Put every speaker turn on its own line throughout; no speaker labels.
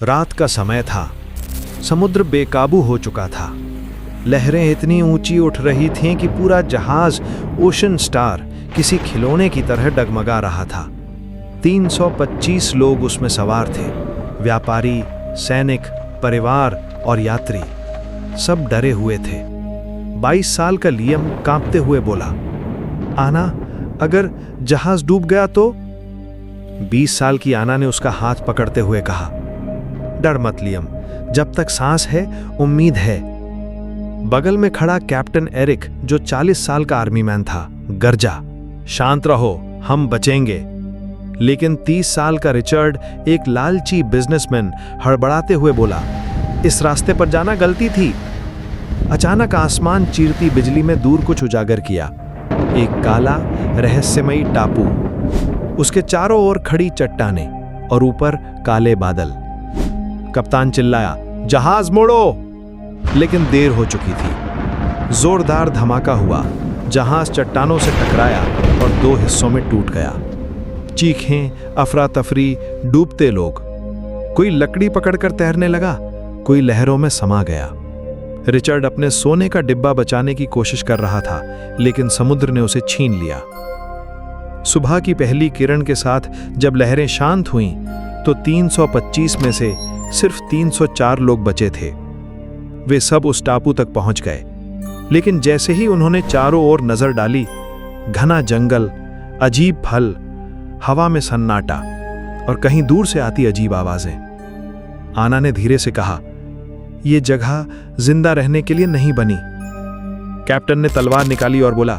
रात का समय था। समुद्र बेकाबू हो चुका था। लहरें इतनी ऊंची उठ रही थीं कि पूरा जहाज ओशन स्टार किसी खिलौने की तरह डगमगा रहा था। 325 लोग उसमें सवार थे। व्यापारी, सैनिक, परिवार और यात्री, सब डरे हुए थे। 22 साल का लियम कांपते हुए बोला, आना, अगर जहाज डूब गया तो? 20 साल की आना ने उसका हाथ पकड़ते हुए कहा, डर मत लियम, जब तक सांस है उम्मीद है। बगल में खड़ा कैप्टन एरिक, जो 40 साल का आर्मी मैन था, गरजा, शांत रहो, हम बचेंगे। लेकिन 30 साल का रिचर्ड, एक लालची बिजनेसमैन, हड़बड़ाते हुए बोला, इस रास्ते पर जाना गलती थी। अचानक आसमान चीरती बिजली में दूर कुछ उजागर किया। एक काला रहस्यमयी टापू, उसके चारों ओर खड़ी चट्टानें और ऊपर काले बादल। कप्तान चिल्लाया, जहाज मोड़ो! लेकिन देर हो चुकी थी। जोरदार धमाका हुआ, जहाज चट्टानों से टकराया और 2 हिस्सों में टूट गया। चीखें, अफरा तफरी, डूबते लोग। कोई लकड़ी पकड़कर तैरने लगा, कोई लहरों में समा गया। रिचर्ड अपने सोने का डिब्बा बचाने की कोशिश कर रहा था, लेकिन समुद्र ने उसे छीन लिया। सुबह की पहली किरण के साथ जब लहरें शांत हुईं, तो 325 में से सिर्फ 304 लोग बचे थे। वे सब उस टापू तक पहुंच गए, लेकिन जैसे ही उन्होंने चारों ओर नजर डाली, घना जंगल, अजीब फल, हवा में सन्नाटा और कहीं दूर से आती अजीब आवाजें। आना ने धीरे से कहा, यह जगह जिंदा रहने के लिए नहीं बनी। कैप्टन ने तलवार निकाली और बोला,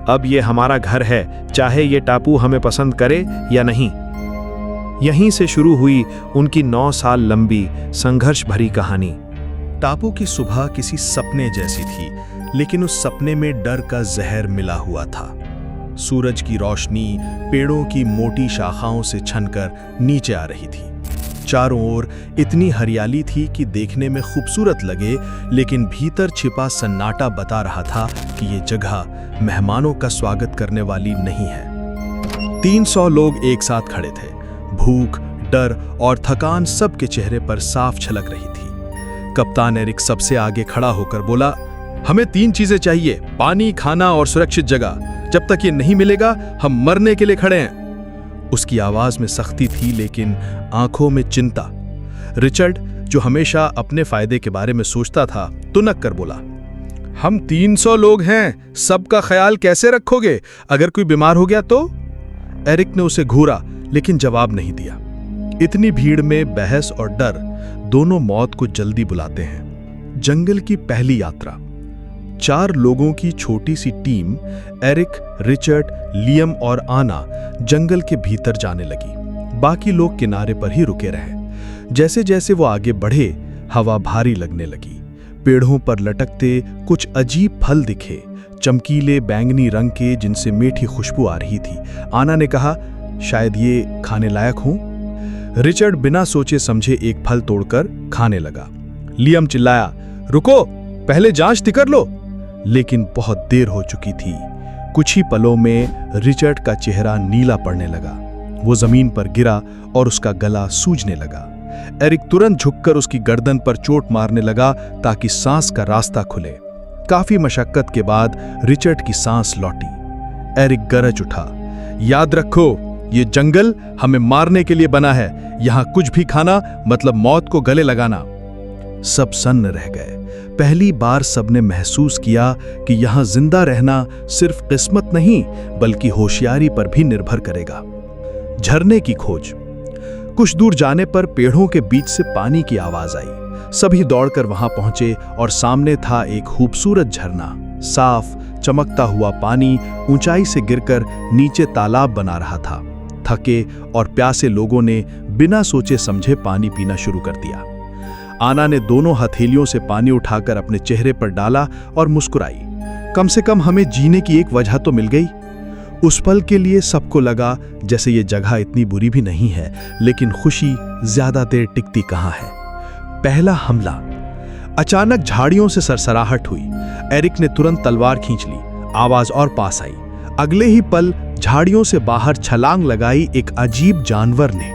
अब यह हमारा घर है, चाहे यह टापू हमें पसंद करे या नहीं। यहीं से शुरू हुई उनकी 9 साल लंबी संघर्ष भरी कहानी।
टापू की सुबह किसी सपने जैसी थी, लेकिन उस सपने में डर का जहर मिला हुआ था। सूरज की रोशनी पेड़ों की मोटी शाखाओं से छनकर नीचे आ रही थी। चारों ओर इतनी हरियाली थी कि देखने में खूबसूरत लगे, लेकिन भीतर छिपा सन्नाटा बता रहा था कि ये जगह मेहमानों का स्वागत करने वाली नहीं है। 300 लोग एक साथ खड़े थे। भूख, डर और थकान सबके चेहरे पर साफ झलक रही थी। कप्तान एरिक सबसे आगे खड़ा होकर बोला, हमें 3 चीजें चाहिए, पानी, खाना और सुरक्षित जगह। जब तक ये नहीं मिलेगा, हम मरने के लिए खड़े हैं। उसकी आवाज में सख्ती थी, लेकिन आंखों में चिंता। रिचर्ड, जो हमेशा अपने फायदे के बारे में सोचता था, तुनक कर बोला, हम 300 लोग हैं, सबका ख्याल कैसे रखोगे? अगर कोई बीमार हो गया तो? एरिक ने उसे घूरा, लेकिन जवाब नहीं दिया। इतनी भीड़ में बहस और डर दोनों मौत को जल्दी बुलाते हैं। जंगल की पहली यात्रा। 4 लोगों की छोटी सी टीम, एरिक, रिचर्ड, लियम और आना, जंगल के भीतर जाने लगी। बाकी लोग किनारे पर ही रुके रहे। जैसे जैसे वो आगे बढ़े, हवा भारी लगने लगी। पेड़ों पर लटकते कुछ अजीब फल दिखे, चमकीले बैंगनी रंग के, जिनसे मीठी खुशबू आ रही थी। आना ने कहा, शायद ये खाने लायक हो। रिचर्ड बिना सोचे समझे एक फल तोड़कर खाने लगा। लियम चिल्लाया, रुको, पहले जांच कर लो। लेकिन बहुत देर हो चुकी थी। कुछ ही पलों में रिचर्ड का चेहरा नीला पड़ने लगा। वो जमीन पर गिरा और उसका गला सूजने लगा। एरिक तुरंत झुककर उसकी गर्दन पर चोट मारने लगा ताकि सांस का रास्ता खुले। काफी मशक्कत के बाद रिचर्ड की सांस लौटी। एरिक गरज उठा, याद रखो, ये जंगल हमें मारने के लिए बना है। यहां कुछ भी खाना मतलब मौत को गले लगाना। सब सन्न रह गए। पहली बार सबने महसूस किया कि यहां जिंदा रहना सिर्फ किस्मत नहीं, बल्कि होशियारी पर भी निर्भर करेगा। झरने की खोज। कुछ दूर जाने पर पेड़ों के बीच से पानी की आवाज आई। सभी दौड़कर वहां पहुंचे और सामने था एक खूबसूरत झरना। साफ चमकता हुआ पानी ऊंचाई से गिरकर नीचे तालाब बना रहा था। थके और प्यासे लोगों ने बिना सोचे समझे पानी पीना शुरू कर दिया। आना ने दोनों हथेलियों से पानी उठाकर अपने चेहरे पर डाला और मुस्कुराई। कम से कम हमें जीने की एक वजह तो मिल गई। उस पल के लिए सबको लगा जैसे ये जगह इतनी बुरी भी नहीं है, लेकिन खुशी ज्यादा देर टिकती कहाँ है। पहला हमला। अचानक झाड़ियों से सरसराहट हुई। एरिक ने तुरंत तलवार खींच ली। आवाज और पास आई। अगले ही पल झाड़ियों से बाहर छलांग लगाई एक अजीब जानवर ने।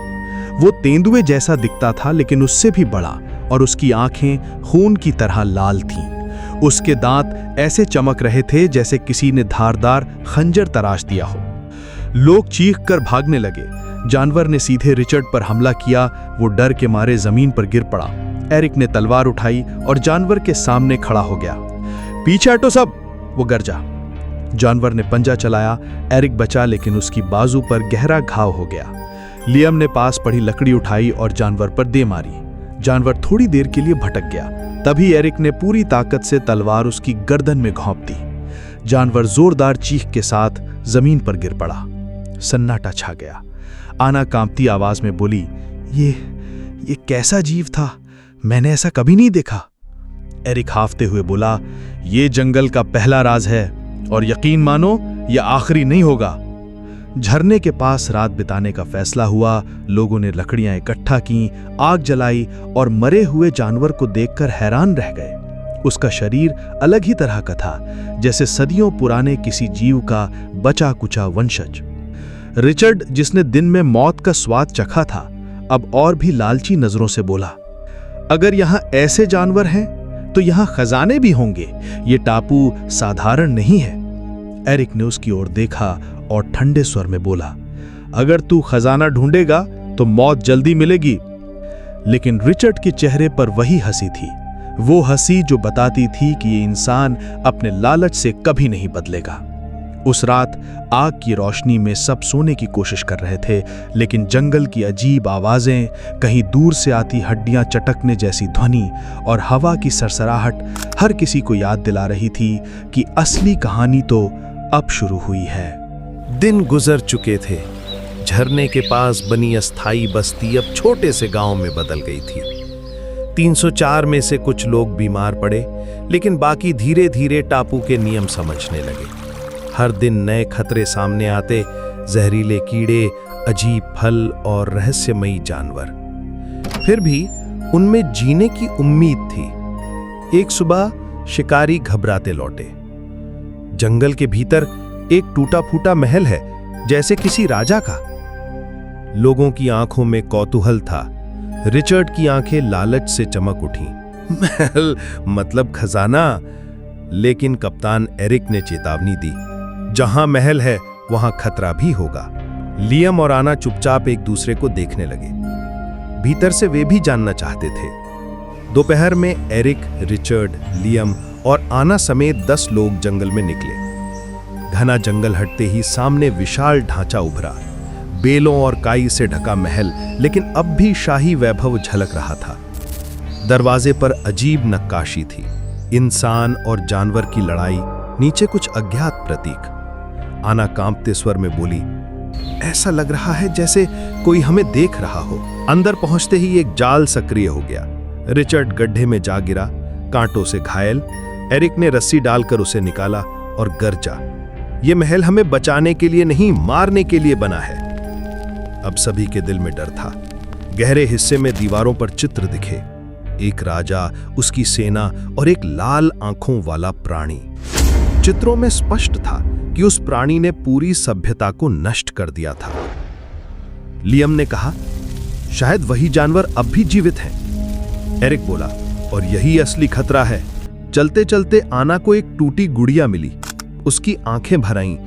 वो तेंदुए जैसा दिखता था, लेकिन उससे भी बड़ा, और उसकी आंखें खून की तरह लाल थीं। उसके दांत ऐसे चमक रहे थे जैसे किसी ने धारदार खंजर तराश दिया हो। लोग चीखकर भागने लगे। जानवर ने सीधे रिचर्ड पर हमला किया। वो डर के मारे जमीन पर गिर पड़ा। एरिक ने तलवार उठाई और जानवर के सामने खड़ा हो गया। पीछे हटो सब, वो गरजा। जानवर ने पंजा चलाया। एरिक बचा, लेकिन उसकी बाजू पर गहरा घाव हो गया। लियम ने पास पड़ी लकड़ी उठाई और जानवर पर दे मारी। जानवर थोड़ी देर के लिए भटक गया। तभी एरिक ने पूरी ताकत से तलवार उसकी गर्दन में घोंप दी। जानवर जोरदार चीख के साथ जमीन पर गिर पड़ा। सन्नाटा छा गया। आना कांपती आवाज में बोली, ये कैसा जीव था? मैंने ऐसा कभी नहीं देखा। एरिक हाफते हुए बोला, ये जंगल का पहला राज है, और यकीन मानो यह आखिरी नहीं होगा। झरने के पास रात बिताने का फैसला हुआ। लोगों ने लकड़ियां इकट्ठा की, आग जलाई और मरे हुए जानवर को देखकर हैरान रह गए। उसका शरीर अलग ही तरह का था, जैसे सदियों पुराने किसी जीव का बचा कुचा वंशज। रिचर्ड, जिसने दिन में मौत का स्वाद चखा था, अब और भी लालची नजरों से बोला, अगर यहां ऐसे जानवर हैं तो यहां खजाने भी होंगे। ये टापू साधारण नहीं है। एरिक ने उसकी ओर देखा और ठंडे स्वर में बोला, अगर तू खजाना ढूंढेगा तो मौत जल्दी मिलेगी। लेकिन रिचर्ड के चेहरे पर वही हंसी थी, वो हंसी जो बताती थी कि ये इंसान अपने लालच से कभी नहीं बदलेगा। उस रात आग की रोशनी में सब सोने की कोशिश कर रहे थे, लेकिन जंगल की अजीब आवाजें, कहीं दूर से आती हड्डियां चटकने जैसी ध्वनि और हवा की सरसराहट हर किसी को याद दिला रही थी कि असली कहानी तो अब शुरू हुई है।
दिन गुजर चुके थे। झरने के पास बनी अस्थाई बस्ती अब छोटे से गांव में बदल गई थी। 304 में से कुछ लोग बीमार पड़े, लेकिन बाकी धीरे धीरे टापू के नियम समझने लगे। हर दिन नए खतरे सामने आते, जहरीले कीड़े, अजीब फल और रहस्यमयी जानवर। फिर भी उनमें जीने की उम्मीद थी। एक सुबह शिकारी घबराते लौटे। जंगल के भीतर एक टूटा फूटा महल है, जैसे किसी राजा का। लोगों की आंखों में कौतूहल था। रिचर्ड की आंखें लालच से चमक उठी। महल मतलब खजाना। लेकिन कप्तान एरिक ने चेतावनी दी, जहां महल है वहां खतरा भी होगा। लियम और आना चुपचाप एक दूसरे को देखने लगे। भीतर से वे भी जानना चाहते थे। दोपहर में एरिक, रिचर्ड, लियम और आना समेत 10 लोग जंगल में निकले। घना जंगल हटते ही सामने विशाल ढांचा उभरा। बेलों और काई से ढका महल, लेकिन अब भी शाही वैभव झलक रहा था। दरवाजे पर अजीब नक्काशी थी, इंसान और जानवर की लड़ाई, नीचे कुछ अज्ञात प्रतीक। आना कांपते स्वर में बोली, ऐसा लग रहा है जैसे कोई हमें देख रहा हो। अंदर पहुंचते ही एक जाल सक्रिय हो गया। रिचर्ड गड्ढे में जा गिरा, कांटों से घायल। एरिक ने रस्सी डालकर उसे निकाला और गरजा, ये महल हमें बचाने के लिए नहीं, मारने के लिए बना है। अब सभी के दिल में डर था। गहरे हिस्से में दीवारों पर चित्र दिखे, एक राजा, उसकी सेना और एक लाल आंखों वाला प्राणी। चित्रों में स्पष्ट था कि उस प्राणी ने पूरी सभ्यता को नष्ट कर दिया था। लियम ने कहा, शायद वही जानवर अब भी जीवित हैं। एरिक बोला, और यही असली खतरा है। चलते चलते आना को एक टूटी गुड़िया मिली। उसकी आंखें भर आईं।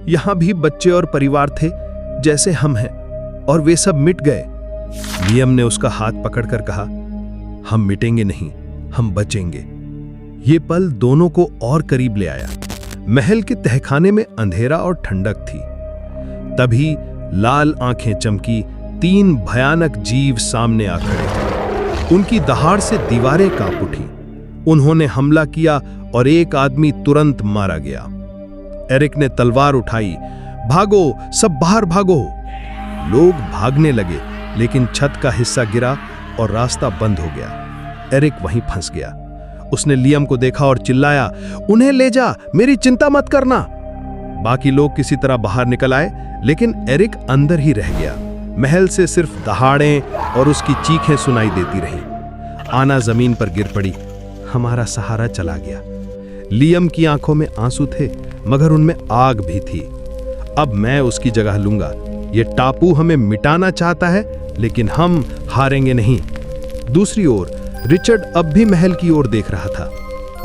यहां भी बच्चे और परिवार थे जैसे हम हैं, और वे सब मिट गए। लियम ने उसका हाथ पकड़कर कहा, हम मिटेंगे नहीं, हम बचेंगे। ये पल दोनों को और करीब ले आया। महल के तहखाने में अंधेरा और ठंडक थी। तभी लाल आंखें चमकी। 3 भयानक जीव सामने आ खड़े। उनकी दहाड़ से दीवारें कांप उठी। उन्होंने हमला किया और एक आदमी तुरंत मारा गया। एरिक ने तलवार उठाई, भागो, सब बाहर भागो। लोग भागने लगे, लेकिन छत का हिस्सा गिरा और रास्ता बंद हो गया। एरिक वहीं फंस गया। उसने लियम को देखा और चिल्लाया, उन्हें ले जा, मेरी चिंता मत करना। बाकी लोग किसी तरह बाहर निकल आए, लेकिन एरिक अंदर ही रह गया। महल से सिर्फ दहाड़ें और उसकी चीखें सुनाई देती रहीं। आना जमीन पर गिर पड़ी। हमारा सहारा चला गया। लियम की आंखों में आंसू थे, मगर उनमें आग भी थी। अब मैं उसकी जगह लूंगा,
ये टापू हमें मिटाना चाहता है, लेकिन हम हारेंगे नहीं। दूसरी ओर रिचर्ड अब भी महल की ओर देख रहा था।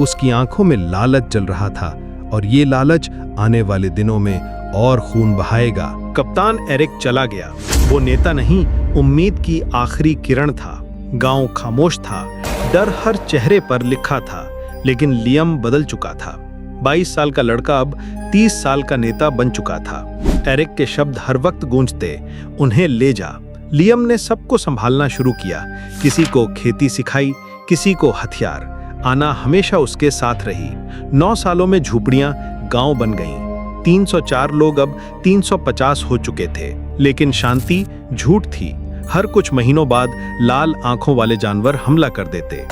उसकी आंखों में लालच जल रहा था, और ये लालच आने वाले दिनों में और खून बहाएगा।
कप्तान एरिक चला गया। वो नेता नहीं, उम्मीद की आखिरी किरण था। गांव खामोश था, डर हर चेहरे पर लिखा था। लेकिन लियम बदल चुका था। 22 साल का लड़का अब 30 साल का नेता बन चुका था। एरिक के शब्द हर वक्त गूंजते, उन्हें ले जा। लियम ने सबको संभालना शुरू किया। किसी को खेती सिखाई, किसी को हथियार। आना हमेशा उसके साथ रही। 9 सालों में झूपड़ियां गांव बन गईं। 304 लोग अब 350 हो चुके थे। लेकिन शांति झूठ थी। हर कुछ महीनों बाद लाल आंखों वाले जानवर हमला कर देते।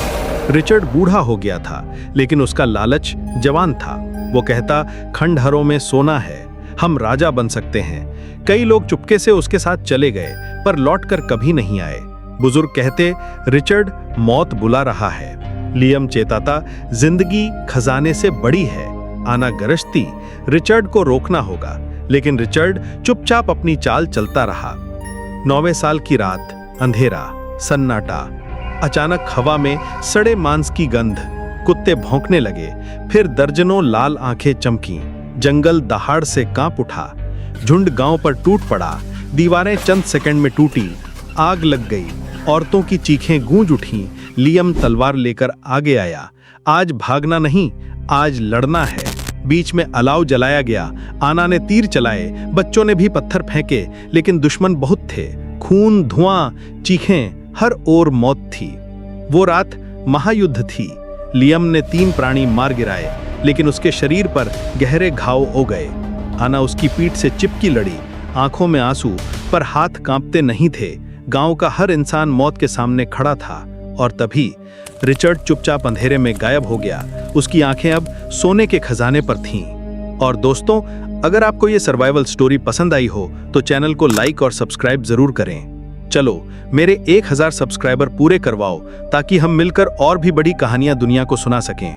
रिचर्ड बूढ़ा हो गया था, लेकिन उसका लालच जवान था। वो कहता, खंडहरों में सोना है, हम राजा बन सकते हैं। कई लोग चुपके से उसके साथ चले गए, पर लौटकर कभी नहीं आए। बुजुर्ग कहते, रिचर्ड मौत बुला रहा है। लियम चेताता, जिंदगी खजाने से बड़ी है। आना गरजती, रिचर्ड को रोकना होगा। लेकिन रिचर्ड चुपचाप अपनी चाल चलता रहा। 9वें साल की रात, अंधेरा, सन्नाटा। अचानक हवा में सड़े मांस की गंध। कुत्ते भौंकने लगे। फिर दर्जनों लाल आंखें चमकी। जंगल दहाड़ से कांप उठा। झुंड गांव पर टूट पड़ा। दीवारें चंद सेकंड में टूटी। आग लग गई। औरतों की चीखें गूंज उठीं। लियम तलवार लेकर आगे आया। आज भागना नहीं, आज लड़ना है। बीच में अलाव जलाया गया। आना ने तीर चलाए, बच्चों ने भी पत्थर फेंके, लेकिन दुश्मन बहुत थे। खून, धुआं, चीखें, हर ओर मौत थी। वो रात महायुद्ध थी। लियम ने 3 प्राणी मार गिराए, लेकिन उसके शरीर पर गहरे घाव हो गए। आना उसकी पीठ से चिपकी लड़ी, आंखों में आंसू, पर हाथ कांपते नहीं थे। गांव का हर इंसान मौत के सामने खड़ा था। और तभी रिचर्ड चुपचाप अंधेरे में गायब हो गया। उसकी आंखें अब सोने के खजाने पर थीं। और दोस्तों, अगर आपको ये सर्वाइवल स्टोरी पसंद आई हो तो चैनल को लाइक और सब्सक्राइब जरूर करें। चलो मेरे 1000 सब्सक्राइबर पूरे करवाओ, ताकि हम मिलकर और भी बड़ी कहानियां दुनिया को सुना सकें।